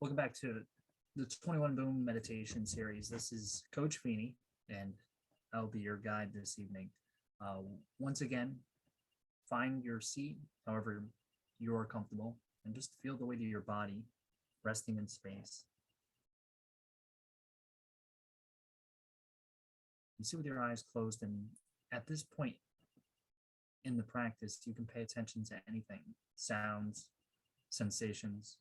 Welcome back to the 21 Boom Meditation Series. This is Coach Feeney, and I'll be your guide this evening. Uh, Once again, find your seat, however you're comfortable, and just feel the weight of your body resting in space. You sit with your eyes closed, and at this point in the practice, you can pay attention to anything sounds, sensations.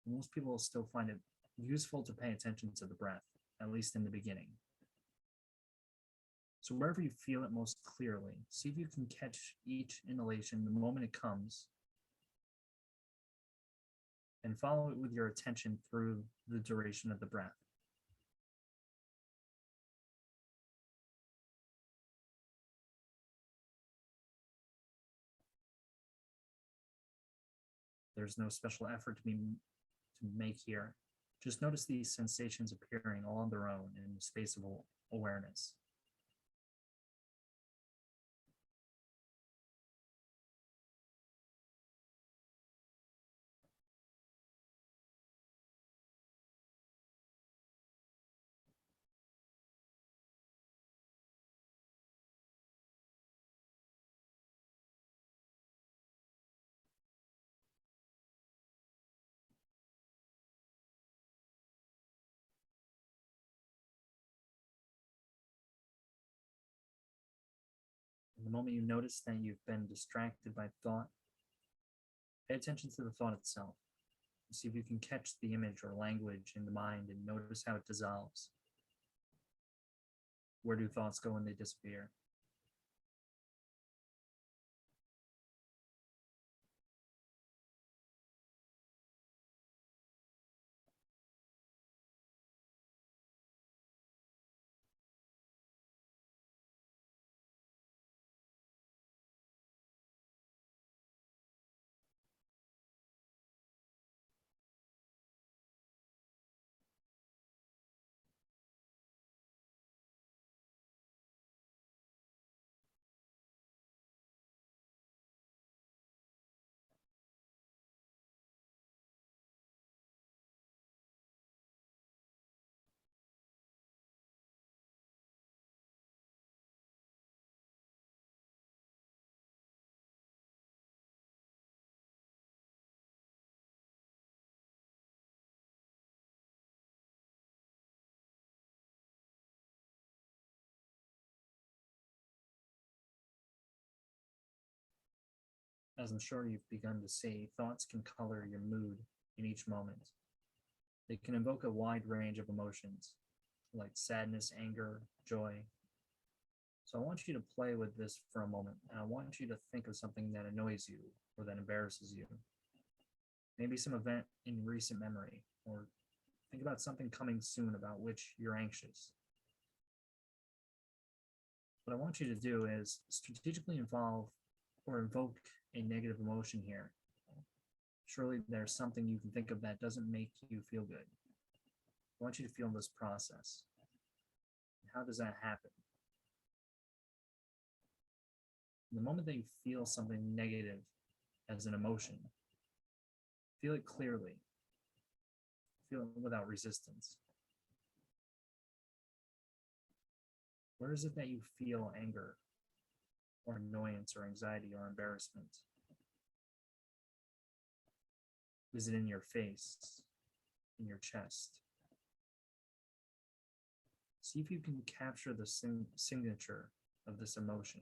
Most people still find it useful to pay attention to the breath, at least in the beginning. So wherever you feel it most clearly, see if you can catch each inhalation the moment it comes and follow it with your attention through the duration of the breath. There's no special effort to make here. Just notice these sensations appearing all on their own in the space of awareness. And the moment you notice that you've been distracted by thought, pay attention to the thought itself. See if you can catch the image or language in the mind and notice how it dissolves. Where do thoughts go when they disappear? As I'm sure you've begun to see, thoughts can color your mood in each moment. They can invoke a wide range of emotions, like sadness, anger, joy. So I want you to play with this for a moment, and I want you to think of something that annoys you or that embarrasses you. Maybe some event in recent memory, or think about something coming soon about which you're anxious. What I want you to do is strategically involve or invoke a negative emotion here. Surely there's something you can think of that doesn't make you feel good. I want you to feel this process. How does that happen? The moment that you feel something negative as an emotion, feel it clearly. Feel it without resistance. Where is it that you feel anger or annoyance or anxiety or embarrassment? Is it in your face, in your chest? See if you can capture the signature of this emotion.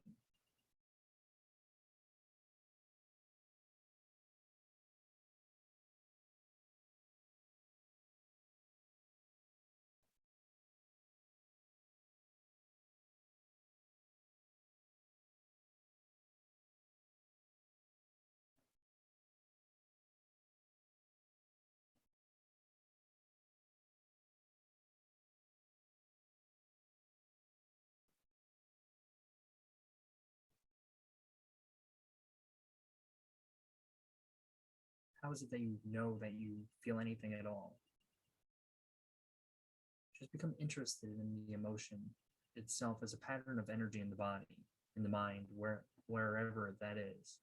How is it that you know that you feel anything at all? Just become interested in the emotion itself as a pattern of energy in the body, in the mind, wherever that is.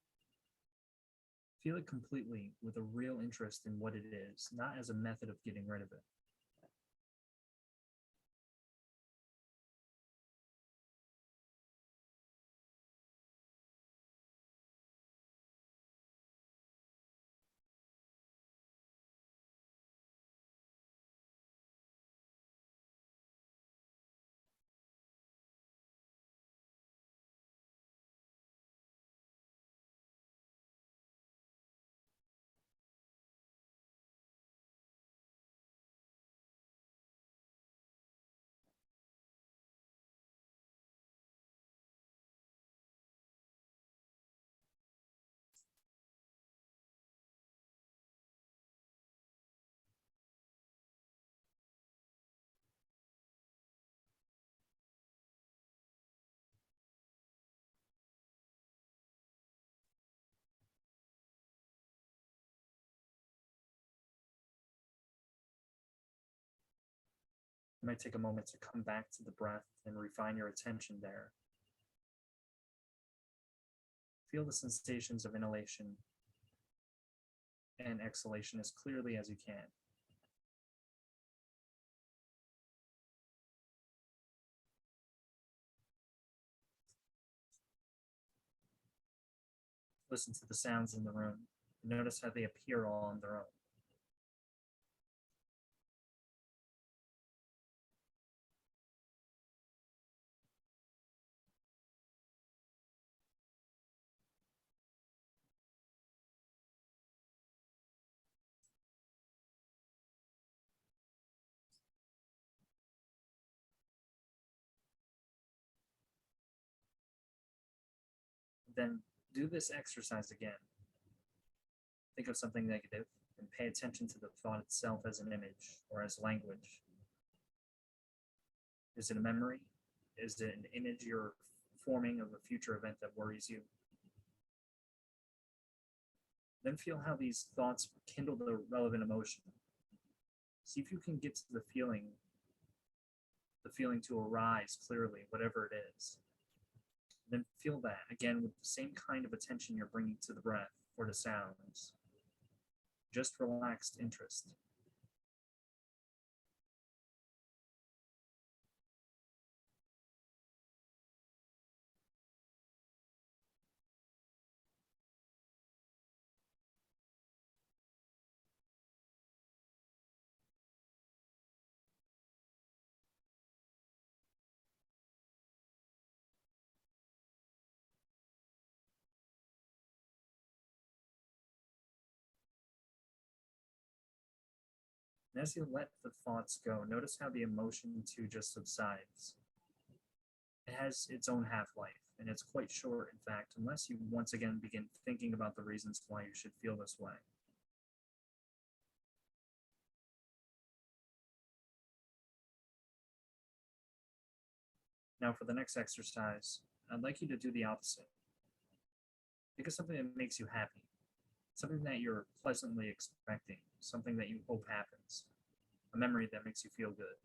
Feel it completely with a real interest in what it is, not as a method of getting rid of it. You might take a moment to come back to the breath and refine your attention there. Feel the sensations of inhalation and exhalation as clearly as you can. Listen to the sounds in the room. Notice how they appear all on their own. Then do this exercise again. Think of something negative and pay attention to the thought itself as an image or as language. Is it a memory? Is it an image you're forming of a future event that worries you? Then feel how these thoughts kindle the relevant emotion. See if you can get to the feeling to arise clearly, whatever it is. Then feel that again with the same kind of attention you're bringing to the breath or the sounds. Just relaxed interest. And as you let the thoughts go, notice how the emotion too just subsides. It has its own half life, and it's quite short, in fact, unless you once again begin thinking about the reasons why you should feel this way. Now, for the next exercise, I'd like you to do the opposite. Think of something that makes you happy, something that you're pleasantly expecting, something that you hope happens, a memory that makes you feel good.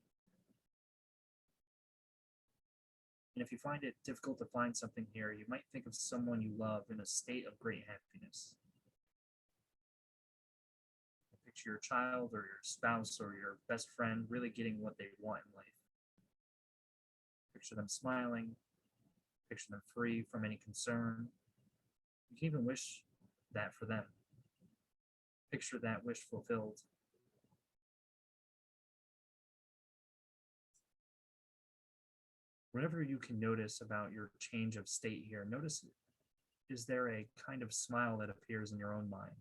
And if you find it difficult to find something here, you might think of someone you love in a state of great happiness. Picture your child or your spouse or your best friend really getting what they want in life. Picture them smiling, picture them free from any concern. You can even wish that for them. Picture that wish fulfilled. Whatever you can notice about your change of state here, notice, is there a kind of smile that appears in your own mind?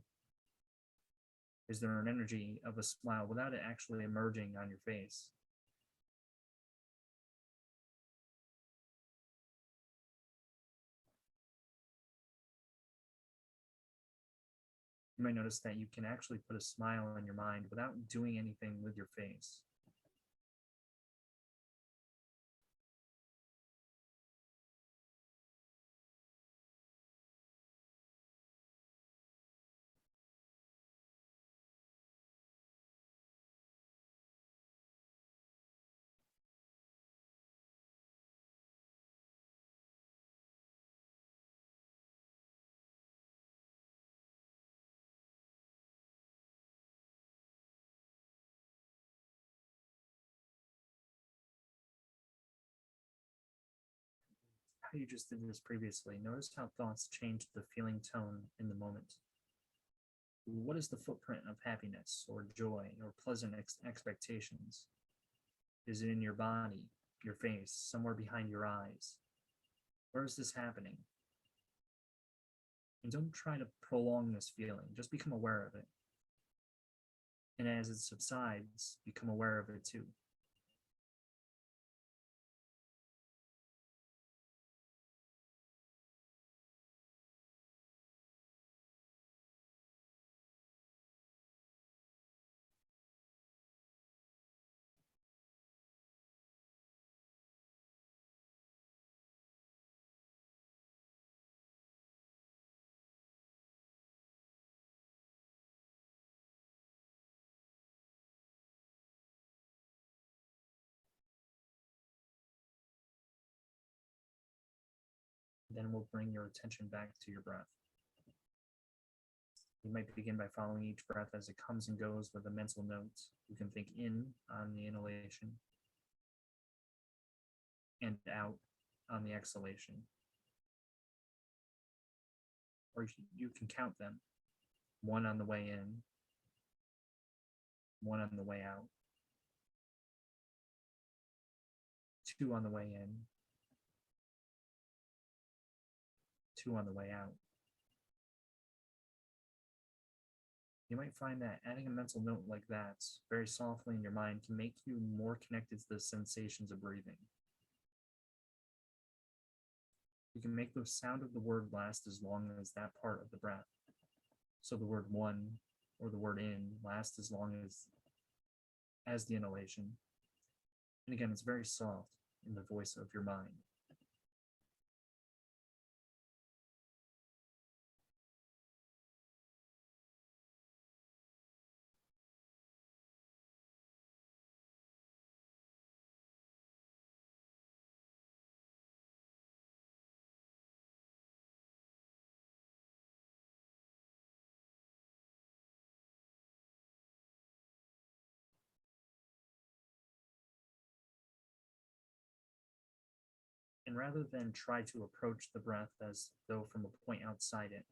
Is there an energy of a smile without it actually emerging on your face? You might notice that you can actually put a smile on your mind without doing anything with your face. you just did this previously, notice how thoughts change the feeling tone in the moment. What is the footprint of happiness or joy or pleasant expectations? Is it in your body, your face, somewhere behind your eyes? Where is this happening? And don't try to prolong this feeling, just become aware of it. And as it subsides, become aware of it too. Then we'll bring your attention back to your breath. You might begin by following each breath as it comes and goes with a mental note. You can think in on the inhalation and out on the exhalation. Or you can count them. One on the way in, one on the way out, two on the way in, two on the way out. You might find that adding a mental note like that very softly in your mind can make you more connected to the sensations of breathing. You can make the sound of the word last as long as that part of the breath. So the word one or the word in lasts as long as the inhalation. And again, it's very soft in the voice of your mind. And rather than try to approach the breath as though from a point outside it,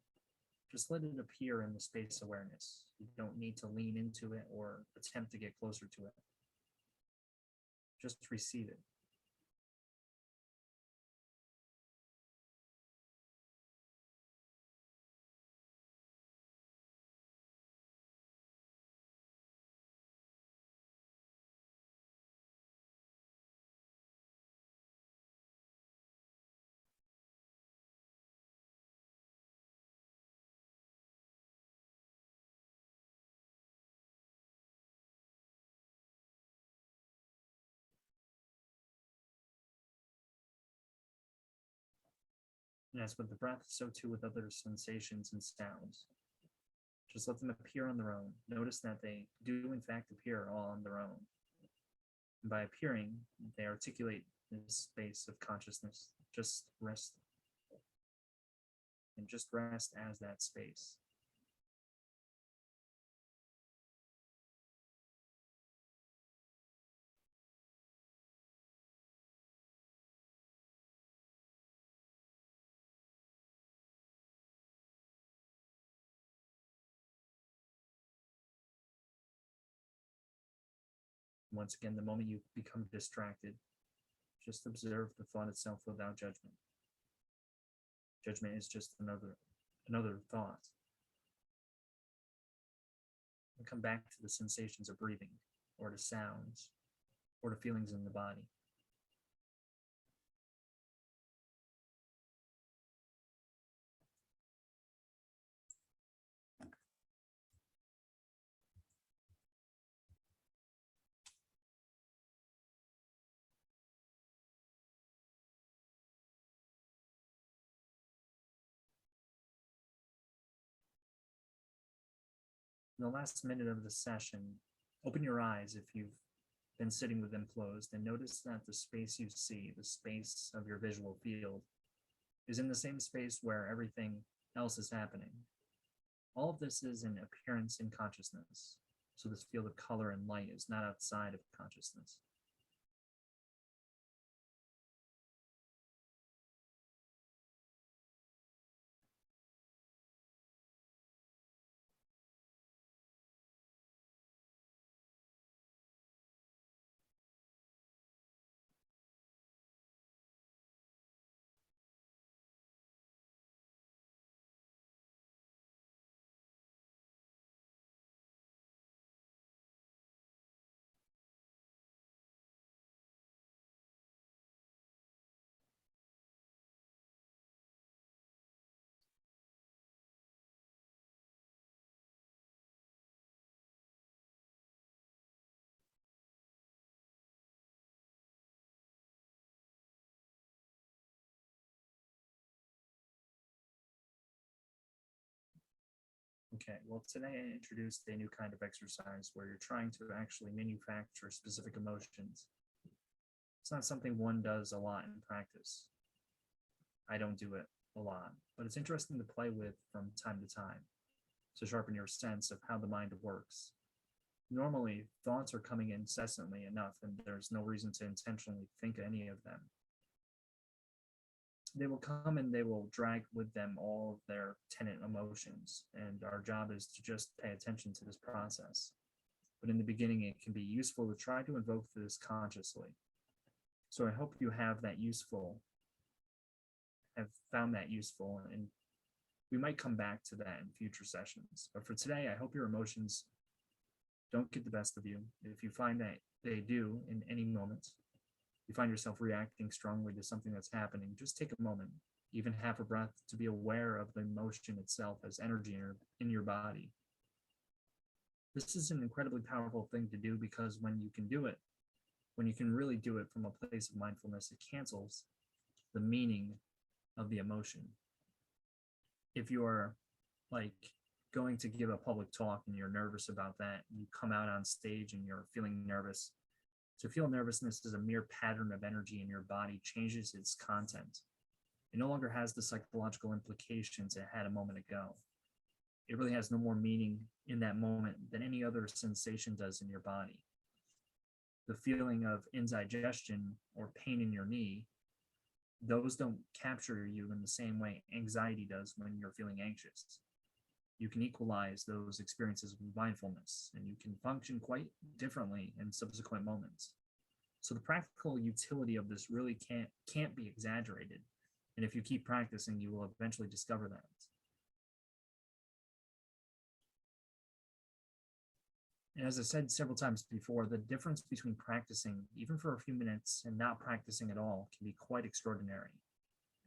just let it appear in the space awareness. You don't need to lean into it or attempt to get closer to it. Just receive it. And as with the breath, so too with other sensations and sounds. Just let them appear on their own. Notice that they do in fact appear all on their own. And by appearing, they articulate this space of consciousness. Just rest. And just rest as that space. Once again, the moment you become distracted, just observe the thought itself without judgment. Judgment is just another thought. And come back to the sensations of breathing, or to sounds, or to feelings in the body. In the last minute of the session, open your eyes if you've been sitting with them closed and notice that the space you see, the space of your visual field, is in the same space where everything else is happening. All of this is an appearance in consciousness, so this field of color and light is not outside of consciousness. Okay, well, today I introduced a new kind of exercise where you're trying to actually manufacture specific emotions. It's not something one does a lot in practice. I don't do it a lot, but it's interesting to play with from time to time to sharpen your sense of how the mind works. Normally, thoughts are coming incessantly enough, and there's no reason to intentionally think any of them. They will come and they will drag with them all of their tenant emotions, and our job is to just pay attention to this process. But in the beginning, it can be useful to try to invoke this consciously. So I hope you have found that useful, and we might come back to that in future sessions. But for today, I hope your emotions don't get the best of you. If you find that they do in any moment, you find yourself reacting strongly to something that's happening, just take a moment, even half a breath, to be aware of the emotion itself as energy in your body. This is an incredibly powerful thing to do because when you can really do it from a place of mindfulness, it cancels the meaning of the emotion. If you are like going to give a public talk and you're nervous about that, you come out on stage and you're feeling nervous. To feel nervousness is a mere pattern of energy in your body changes its content. It no longer has the psychological implications it had a moment ago. It really has no more meaning in that moment than any other sensation does in your body. The feeling of indigestion or pain in your knee, those don't capture you in the same way anxiety does when you're feeling anxious. You can equalize those experiences with mindfulness, and you can function quite differently in subsequent moments. So the practical utility of this really can't be exaggerated. And if you keep practicing, you will eventually discover that. And as I said several times before, the difference between practicing, even for a few minutes, and not practicing at all can be quite extraordinary.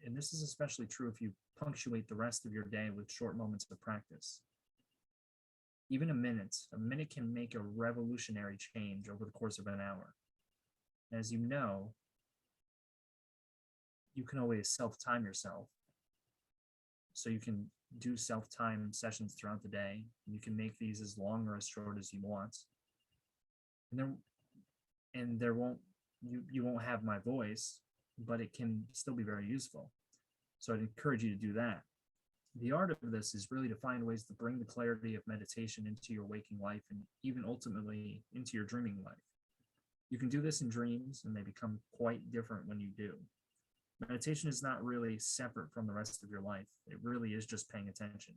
And this is especially true if you punctuate the rest of your day with short moments of practice. Even a minute can make a revolutionary change over the course of an hour. As you know, you can always self-time yourself. So you can do self-time sessions throughout the day. You can make these as long or as short as you want. And there won't you won't have my voice, but it can still be very useful. So I'd encourage you to do that. The art of this is really to find ways to bring the clarity of meditation into your waking life and even ultimately into your dreaming life. You can do this in dreams, and they become quite different when you do. Meditation is not really separate from the rest of your life. It really is just paying attention.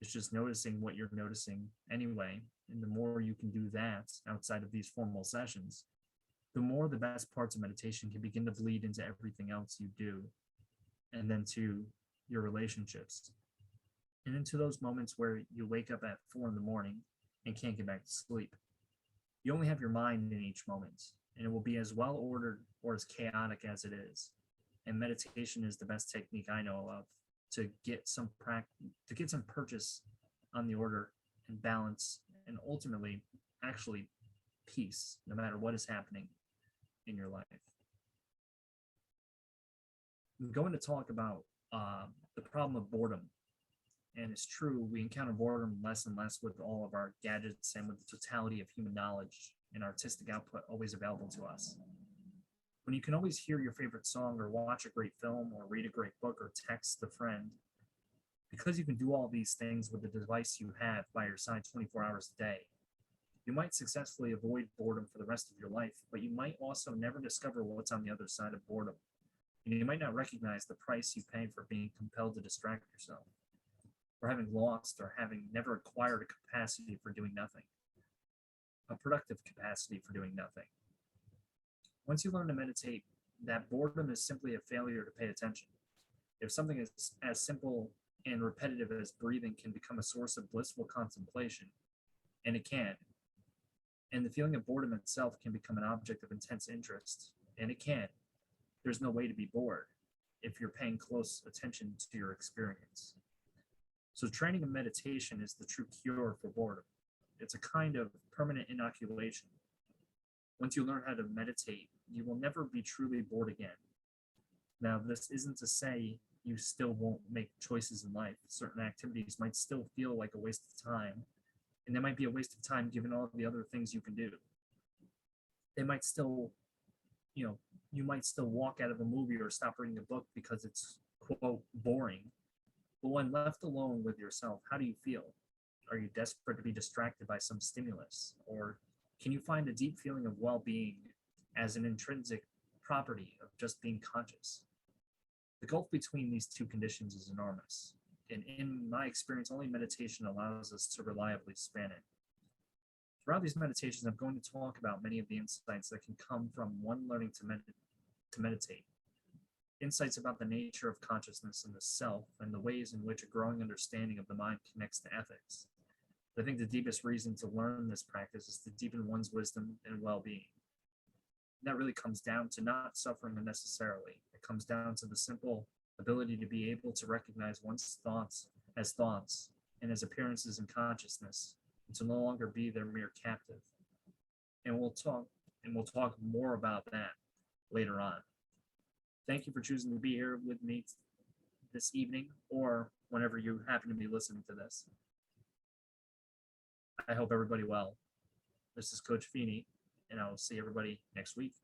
It's just noticing what you're noticing anyway. And the more you can do that outside of these formal sessions, the more the best parts of meditation can begin to bleed into everything else you do, and then to your relationships, and into those moments where you wake up at 4 in the morning and can't get back to sleep. You only have your mind in each moment, and it will be as well ordered or as chaotic as it is. And meditation is the best technique I know of to get some purchase on the order and balance, and ultimately actually peace, no matter what is happening in your life. I'm going to talk about the problem of boredom. And it's true, we encounter boredom less and less with all of our gadgets and with the totality of human knowledge and artistic output always available to us. When you can always hear your favorite song or watch a great film or read a great book or text a friend, because you can do all these things with the device you have by your side 24 hours a day, you might successfully avoid boredom for the rest of your life, but you might also never discover what's on the other side of boredom. And you might not recognize the price you pay for being compelled to distract yourself, or having lost or having never acquired a capacity for doing nothing, a productive capacity for doing nothing. Once you learn to meditate, that boredom is simply a failure to pay attention. If something is as simple and repetitive as breathing can become a source of blissful contemplation, and it can, and the feeling of boredom itself can become an object of intense interest, and it can, there's no way to be bored if you're paying close attention to your experience. So training in meditation is the true cure for boredom. It's a kind of permanent inoculation. Once you learn how to meditate, you will never be truly bored again. Now, this isn't to say you still won't make choices in life. Certain activities might still feel like a waste of time, and they might be a waste of time given all the other things you can do. They might still, you know, you might still walk out of a movie or stop reading a book because it's quote boring. But when left alone with yourself, how do you feel? Are you desperate to be distracted by some stimulus? Or can you find a deep feeling of well being as an intrinsic property of just being conscious? The gulf between these two conditions is enormous. And in my experience, only meditation allows us to reliably span it. Throughout these meditations, I'm going to talk about many of the insights that can come from one learning to meditate. Insights about the nature of consciousness and the self, and the ways in which a growing understanding of the mind connects to ethics. But I think the deepest reason to learn this practice is to deepen one's wisdom and well being. That really comes down to not suffering unnecessarily. It comes down to the simple ability to be able to recognize one's thoughts and as appearances in consciousness, and to no longer be their mere captive. And we'll talk more about that later on. Thank you for choosing to be here with me this evening or whenever you happen to be listening to this. I hope everybody well. This is Coach Feeney, and I will see everybody next week.